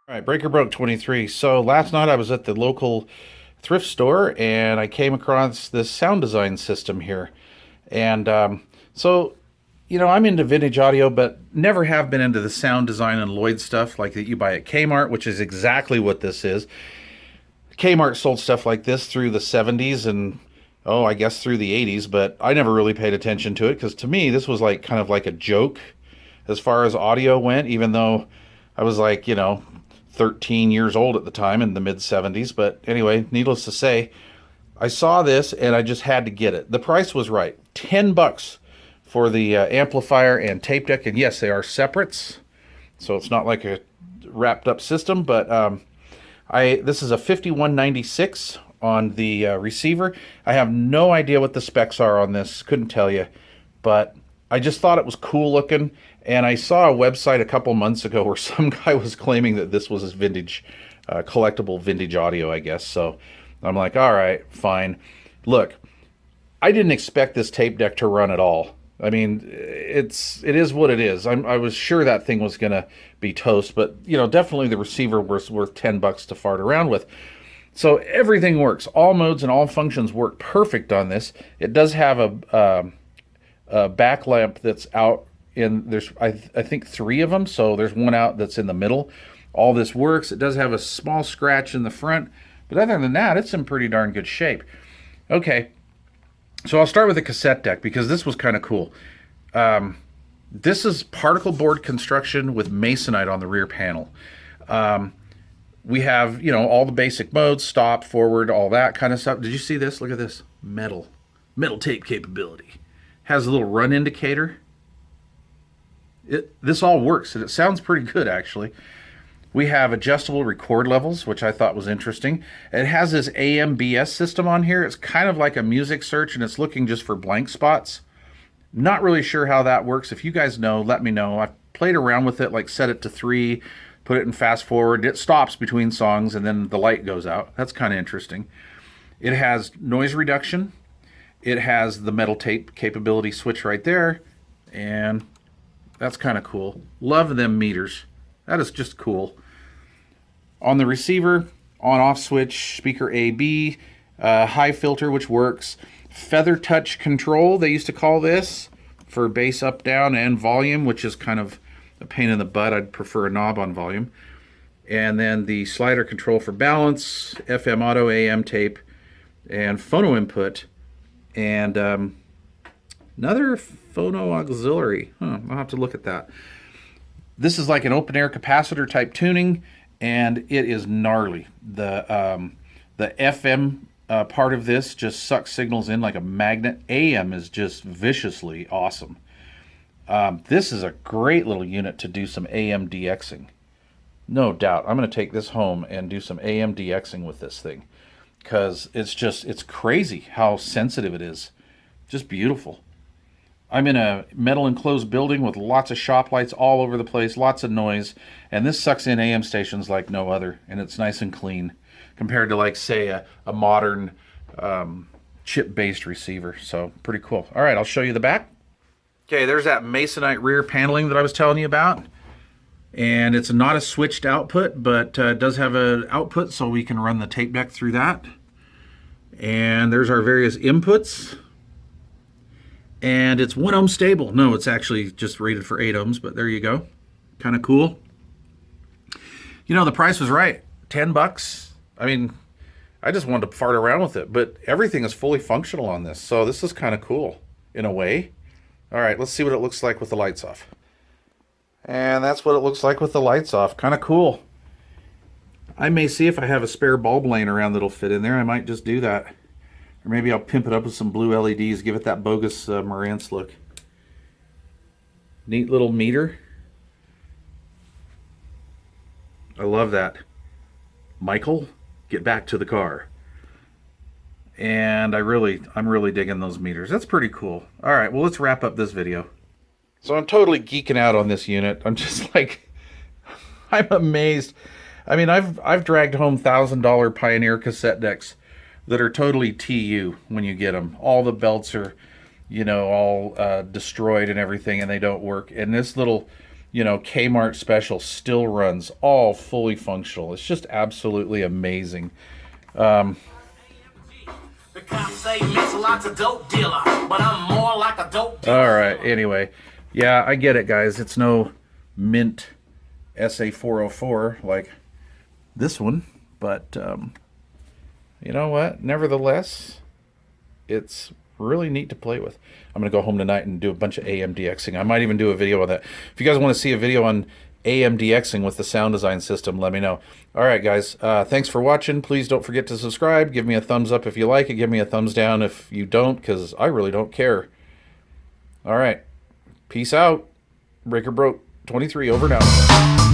All right, Breaker Broke 23. So last night I was at the local thrift store and I came across this sound design system here. And I'm into vintage audio, but never have been into the sound design and Lloyd stuff like that you buy at Kmart, which is exactly what this is. Kmart sold stuff like this through the 70s and, oh, I guess through the 80s, but I never really paid attention to it because to me this was like kind of like a joke as far as audio went, even though I was like, 13 years old at the time in the mid 70s. But anyway, needless to say, I saw this and I just had to get it. The price was right, $10 for the amplifier and tape deck. And yes, they are separates, so it's not like a wrapped up system. But this is a 5196 on the receiver. I have no idea what the specs are on this. Couldn't tell you, but I just thought it was cool looking. And I saw a website a couple months ago where some guy was claiming that this was his vintage, collectible vintage audio, I guess. So I'm like, all right, fine. Look, I didn't expect this tape deck to run at all. I mean, it is what it is. I was sure that thing was going to be toast, but definitely the receiver was worth $10 to fart around with. So everything works. All modes and all functions work perfect on this. It does have a back lamp that's out. There's I think three of them, so there's one out that's in the middle. All this works. It does have a small scratch in the front, but other than that, it's in pretty darn good shape. Okay, so I'll start with the cassette deck because this was kind of cool. This is particle board construction with masonite on the rear panel. We have all the basic modes, stop, forward, all that kind of stuff. Did you see this? Look at this metal tape capability. Has a little run indicator. This all works, and it sounds pretty good, actually. We have adjustable record levels, which I thought was interesting. It has this AMBS system on here. It's kind of like a music search, and it's looking just for blank spots. Not really sure how that works. If you guys know, let me know. I've played around with it, like set it to 3, put it in fast forward. It stops between songs, and then the light goes out. That's kind of interesting. It has noise reduction. It has the metal tape capability switch right there, and that's kind of cool. Love them meters. That is just cool. On the receiver, on-off switch, speaker A/B, high filter, which works. Feather touch control, they used to call this, for bass up, down, and volume, which is kind of a pain in the butt. I'd prefer a knob on volume. And then the slider control for balance, FM auto, AM tape, and phono input. And another phono auxiliary. I'll have to look at that. This is like an open air capacitor type tuning, and it is gnarly. The FM part of this just sucks signals in like a magnet. AM is just viciously awesome. This is a great little unit to do some AM DXing. No doubt. I'm going to take this home and do some AM DXing with this thing because it's crazy how sensitive it is. Just beautiful. I'm in a metal enclosed building with lots of shop lights all over the place, lots of noise, and this sucks in AM stations like no other, and it's nice and clean compared to, like, say, a modern chip-based receiver. So pretty cool. All right, I'll show you the back. Okay, there's that masonite rear paneling that I was telling you about, and it's not a switched output, but it does have an output, so we can run the tape deck through that. And there's our various inputs. And it's 1 ohm stable. No, it's actually just rated for 8 ohms, but there you go. Kind of cool. The price was right. $10. I mean, I just wanted to fart around with it, but everything is fully functional on this. So this is kind of cool in a way. All right, let's see what it looks like with the lights off. And that's what it looks like with the lights off. Kind of cool. I may see if I have a spare bulb laying around that'll fit in there. I might just do that. Or maybe I'll pimp it up with some blue LEDs, give it that bogus Marantz look. Neat little meter. I love that. Michael, get back to the car. And I'm really digging those meters. That's pretty cool. All right, well, let's wrap up this video. So I'm totally geeking out on this unit. I'm just like, I'm amazed. I mean, I've dragged home $1,000 Pioneer cassette decks that are totally TU when you get them. All the belts are, all destroyed and everything, and they don't work. And this little you know, Kmart special still runs, all fully functional. It's just absolutely amazing. The cops say Mick's a lot of dope dealer, but I'm more like a dope dealer. All right, anyway. Yeah, I get it, guys. It's no Mint SA404 like this one, but you know what? Nevertheless, it's really neat to play with. I'm going to go home tonight and do a bunch of AMDXing. I might even do a video on that. If you guys want to see a video on AMDXing with the sound design system, let me know. All right, guys. Thanks for watching. Please don't forget to subscribe. Give me a thumbs up if you like it. Give me a thumbs down if you don't, because I really don't care. All right. Peace out. Breaker Broke 23 over now.